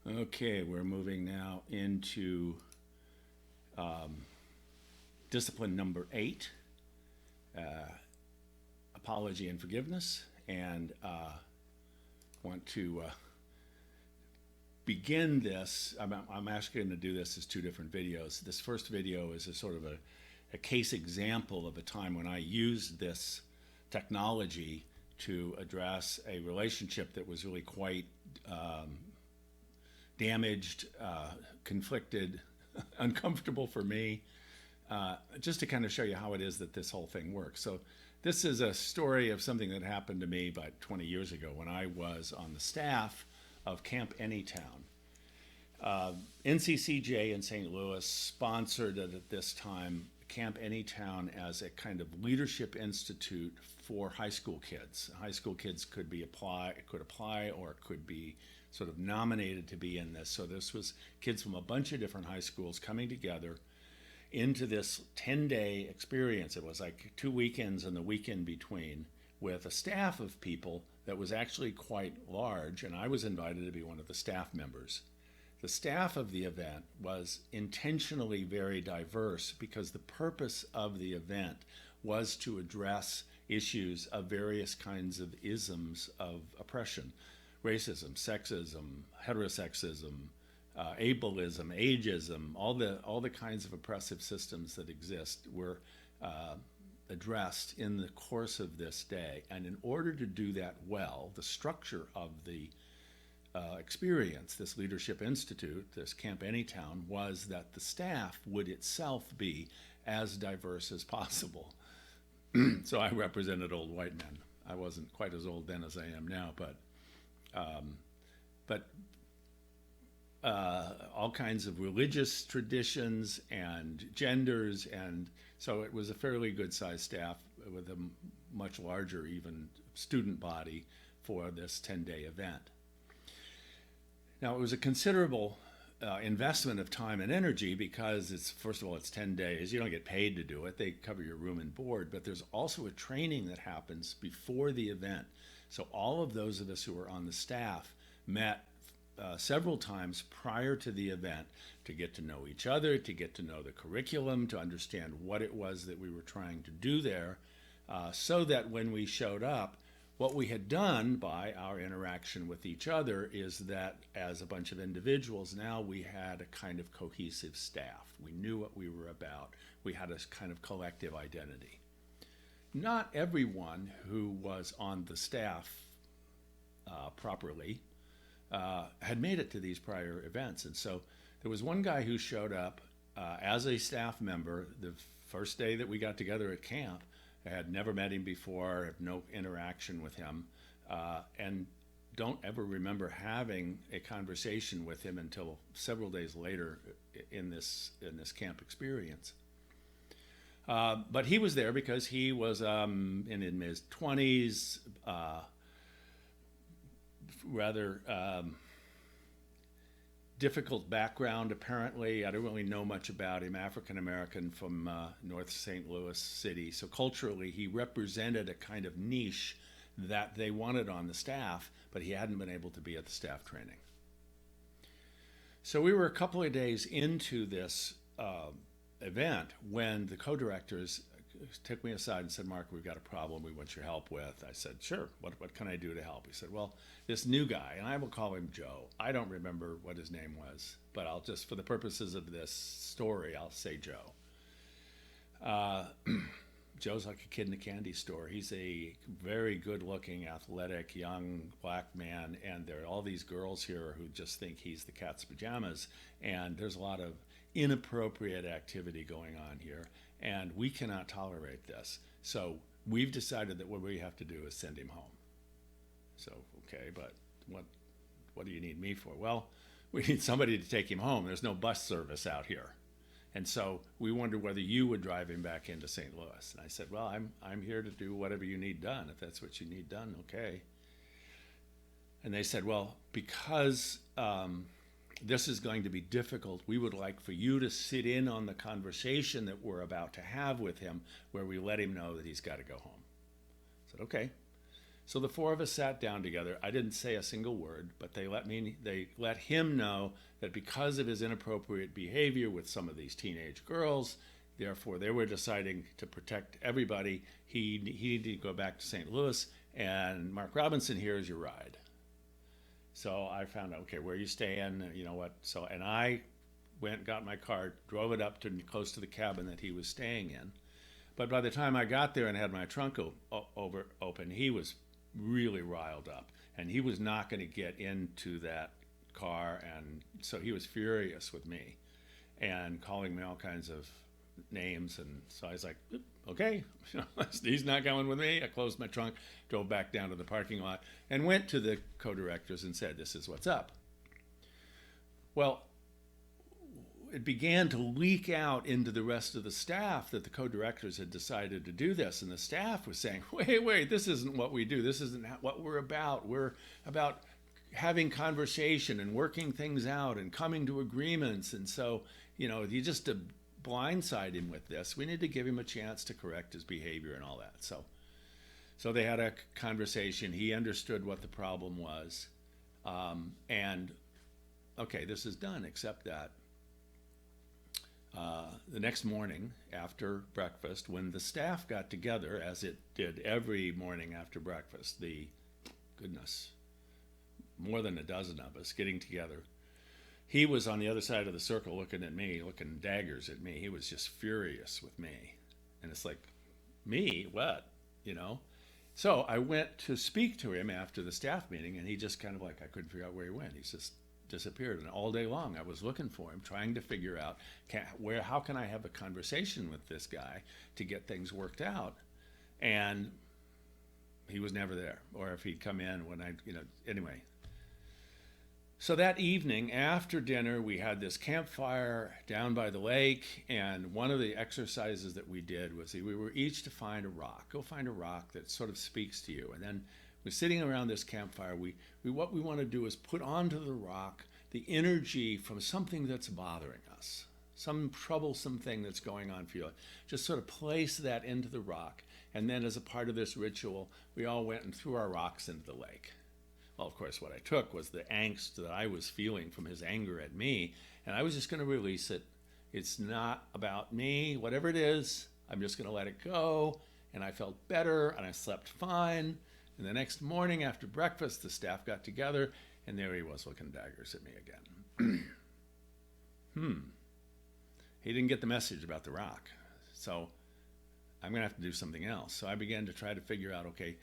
Okay, we're moving now into discipline number 8, apology and forgiveness. And want to begin this. I'm actually going to do this as 2 different videos. This first video is a sort of a case example of a time when I used this technology to address a relationship that was really quite damaged, conflicted, uncomfortable for me, just to kind of show you how it is that this whole thing works. So this is a story of something that happened to me about 20 years ago when I was on the staff of Camp Anytown. NCCJ in St. Louis sponsored at this time Camp Anytown as a kind of leadership institute for high school kids. High school kids could apply or could be sort of nominated to be in this. So this was kids from a bunch of different high schools coming together into this 10-day experience. It was like 2 weekends and the weekend between, with a staff of people that was actually quite large, and I was invited to be one of the staff members. The staff of the event was intentionally very diverse because the purpose of the event was to address issues of various kinds of isms of oppression: racism, sexism, heterosexism, ableism, ageism. All the kinds of oppressive systems that exist were addressed in the course of this day. And in order to do that well, the structure of the experience, this Leadership Institute, this Camp Anytown, was that the staff would itself be as diverse as possible. So I represented old white men. I wasn't quite as old then as I am now, but all kinds of religious traditions and genders, and so it was a fairly good-sized staff with a much larger even student body for this 10-day event. Now, it was a considerable investment of time and energy because first of all, it's 10 days. You don't get paid to do it. They cover your room and board, but there's also a training that happens before the event. So all of those of us who were on the staff met several times prior to the event to get to know each other, to get to know the curriculum, to understand what it was that we were trying to do there, so that when we showed up, what we had done by our interaction with each other is that as a bunch of individuals, now we had a kind of cohesive staff. We knew what we were about. We had a kind of collective identity. Not everyone who was on the staff properly had made it to these prior events. And so there was one guy who showed up as a staff member the first day that we got together at camp. I had never met him before, have no interaction with him, and don't ever remember having a conversation with him until several days later in this camp experience. But he was there because he was in his 20s, rather difficult background, apparently. I don't really know much about him. African American from North St. Louis City. So culturally, he represented a kind of niche that they wanted on the staff, but he hadn't been able to be at the staff training. So we were a couple of days into this event when the co-directors took me aside and said, "Mark, we've got a problem we want your help with." I said, "Sure, what can I do to help?" He said, "Well, this new guy," and I will call him Joe. I don't remember what his name was, but I'll just, for the purposes of this story, I'll say Joe. Joe's like a kid in a candy store. He's a very good-looking, athletic, young black man, and there are all these girls here who just think he's the cat's pajamas, and there's a lot of inappropriate activity going on here, and we cannot tolerate this. So we've decided that what we have to do is send him home. So, okay, but what do you need me for? Well, we need somebody to take him home. There's no bus service out here. And so we wondered whether you would drive him back into St. Louis. And I said, "Well, I'm here to do whatever you need done. If that's what you need done, okay." And they said, "Well, because this is going to be difficult, we would like for you to sit in on the conversation that we're about to have with him, where we let him know that he's got to go home." I said, "Okay." So the four of us sat down together. I didn't say a single word, but they let him know that because of his inappropriate behavior with some of these teenage girls, therefore they were deciding to protect everybody. He needed to go back to St. Louis, and Mark Robinson, here is your ride. So I found out, okay, where are you staying? You know what? So, and I went, got my car, drove it up to close to the cabin that he was staying in. But by the time I got there and had my trunk open, he was really riled up, and he was not going to get into that car, and so he was furious with me and calling me all kinds of names. And so I was like, okay, he's not going with me. I closed my trunk, drove back down to the parking lot, and went to the co-directors and said, this is what's up. Well, it began to leak out into the rest of the staff that the co-directors had decided to do this. And the staff was saying, wait, this isn't what we do. This isn't what we're about. We're about having conversation and working things out and coming to agreements. And so, you just to blindside him with this, we need to give him a chance to correct his behavior and all that. So they had a conversation. He understood what the problem was. And okay, this is done, except that the next morning after breakfast, when the staff got together, as it did every morning after breakfast, more than a dozen of us getting together, he was on the other side of the circle looking at me, looking daggers at me. He was just furious with me. And it's like, me? What? So I went to speak to him after the staff meeting, and he just kind of like, I couldn't figure out where he went. He's just disappeared. And all day long I was looking for him, trying to figure out how can I have a conversation with this guy to get things worked out. And he was never there, or if he'd come in when anyway. So that evening after dinner, we had this campfire down by the lake, and one of the exercises that we did was we were each to find a rock. Go find a rock that sort of speaks to you. And then we're sitting around this campfire. What we want to do is put onto the rock the energy from something that's bothering us, some troublesome thing that's going on for you. Just sort of place that into the rock. And then as a part of this ritual, we all went and threw our rocks into the lake. Well, of course, what I took was the angst that I was feeling from his anger at me, and I was just going to release it. It's not about me. Whatever it is, I'm just going to let it go. And I felt better, and I slept fine. And the next morning after breakfast, the staff got together, and there he was looking daggers at me again. He didn't get the message about the rock. So I'm going to have to do something else. So I began to try to figure out, okay,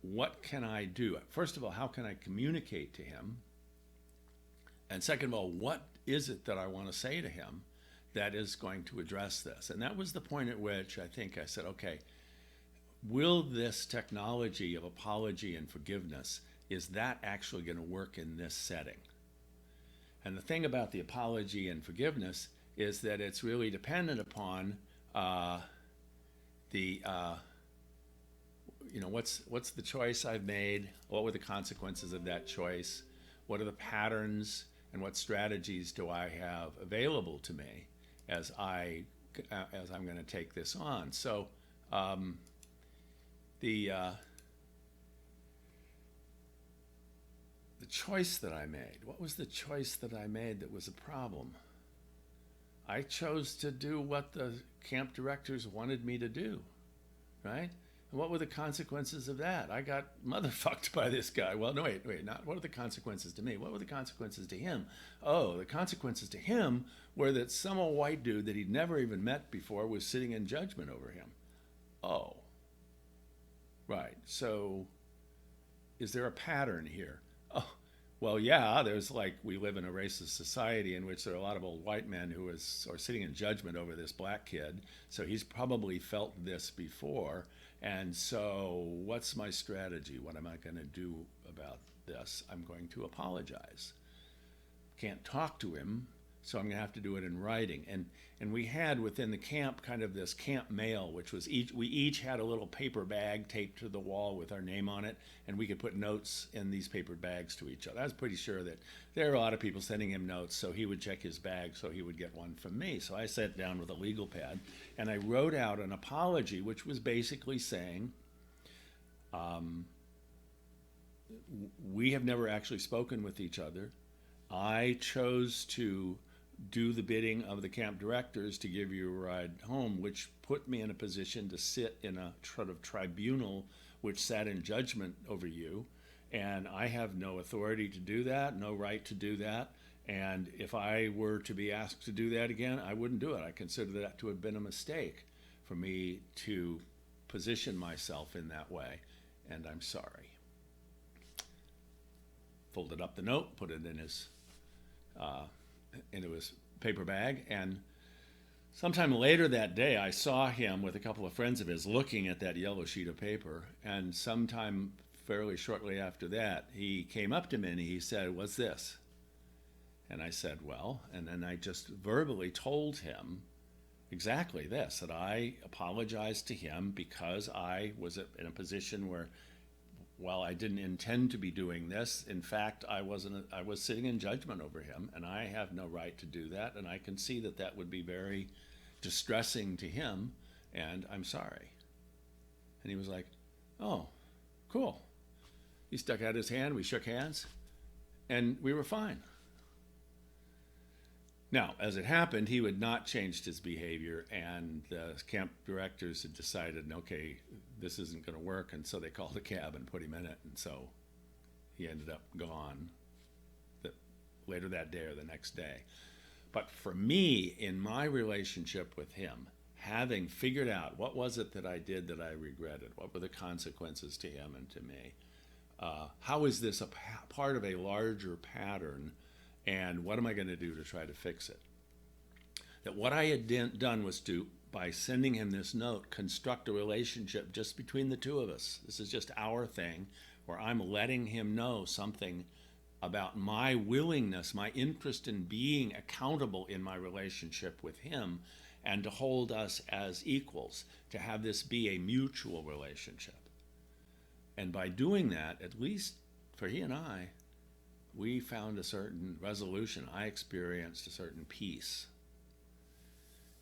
what can I do? First of all, how can I communicate to him? And second of all, what is it that I want to say to him that is going to address this? And that was the point at which I think I said, okay, will this technology of apology and forgiveness, is that actually going to work in this setting? And the thing about the apology and forgiveness is that it's really dependent upon what's the choice I've made? What were the consequences of that choice? What are the patterns and what strategies do I have available to me as I'm going to take this on? So the choice that I made, what was the choice that I made that was a problem? I chose to do what the camp directors wanted me to do, right? And what were the consequences of that? I got motherfucked by this guy. Well, no, wait, not what are the consequences to me? What were the consequences to him? Oh, the consequences to him were that some old white dude that he'd never even met before was sitting in judgment over him. Oh, right. So is there a pattern here? Oh, well, yeah, there's we live in a racist society in which there are a lot of old white men who are sitting in judgment over this black kid. So he's probably felt this before. And so what's my strategy? What am I going to do about this? I'm going to apologize. Can't talk to him, so I'm going to have to do it in writing. And we had within the camp kind of this camp mail, which was we each had a little paper bag taped to the wall with our name on it, and we could put notes in these paper bags to each other. I was pretty sure that there are a lot of people sending him notes, so he would check his bag so he would get one from me. So I sat down with a legal pad, and I wrote out an apology, which was basically saying, we have never actually spoken with each other. I chose to do the bidding of the camp directors to give you a ride home, which put me in a position to sit in a sort of tribunal which sat in judgment over you. And I have no authority to do that, no right to do that. And if I were to be asked to do that again, I wouldn't do it. I consider that to have been a mistake for me to position myself in that way. And I'm sorry. Folded up the note, put it into his paper bag, and sometime later that day I saw him with a couple of friends of his looking at that yellow sheet of paper, and sometime fairly shortly after that he came up to me and he said, "What's this?" And I said, "Well," and then I just verbally told him exactly this, that I apologized to him because I was in a position where, while I didn't intend to be doing this, in fact, I was sitting in judgment over him, and I have no right to do that, and I can see that that would be very distressing to him, and I'm sorry. And he was like, "Oh, cool." He stuck out his hand, we shook hands, and we were fine. Now, as it happened, he had not changed his behavior, and the camp directors had decided, okay, this isn't going to work, and so they called a cab and put him in it, and so he ended up gone later that day or the next day. But for me, in my relationship with him, having figured out what was it that I did that I regretted, what were the consequences to him and to me, how is this a part of a larger pattern, and what am I going to do to try to fix it? That what I had done was to, by sending him this note, construct a relationship just between the two of us. This is just our thing, where I'm letting him know something about my willingness, my interest in being accountable in my relationship with him, and to hold us as equals, to have this be a mutual relationship. And by doing that, at least for he and I, we found a certain resolution. I experienced a certain peace.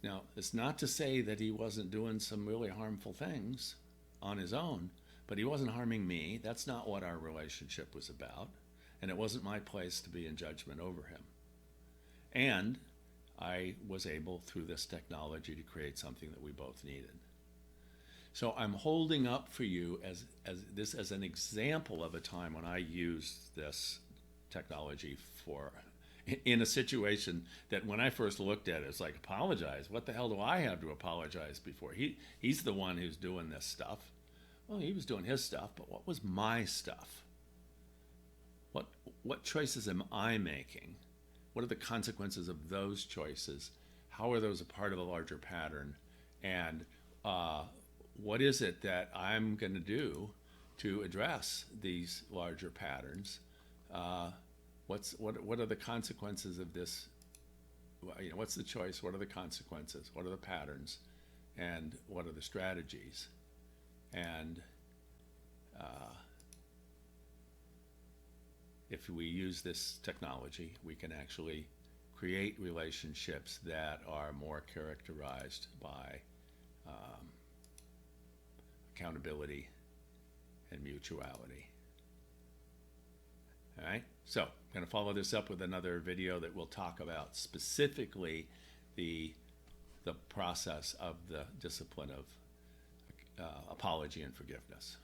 Now, it's not to say that he wasn't doing some really harmful things on his own, but he wasn't harming me. That's not what our relationship was about, and it wasn't my place to be in judgment over him. And I was able, through this technology, to create something that we both needed. So I'm holding up for you as an example of a time when I used this technology in a situation that when I first looked at it, it's like, apologize? What the hell do I have to apologize before? He's the one who's doing this stuff. Well, he was doing his stuff, but what was my stuff? What choices am I making? What are the consequences of those choices? How are those a part of a larger pattern? And what is it that I'm going to do to address these larger patterns? What are the consequences of this? What's the choice? What are the consequences? What are the patterns? And what are the strategies? And if we use this technology, we can actually create relationships that are more characterized by accountability and mutuality. All right, so I'm going to follow this up with another video that will talk about specifically the process of the discipline of apology and forgiveness.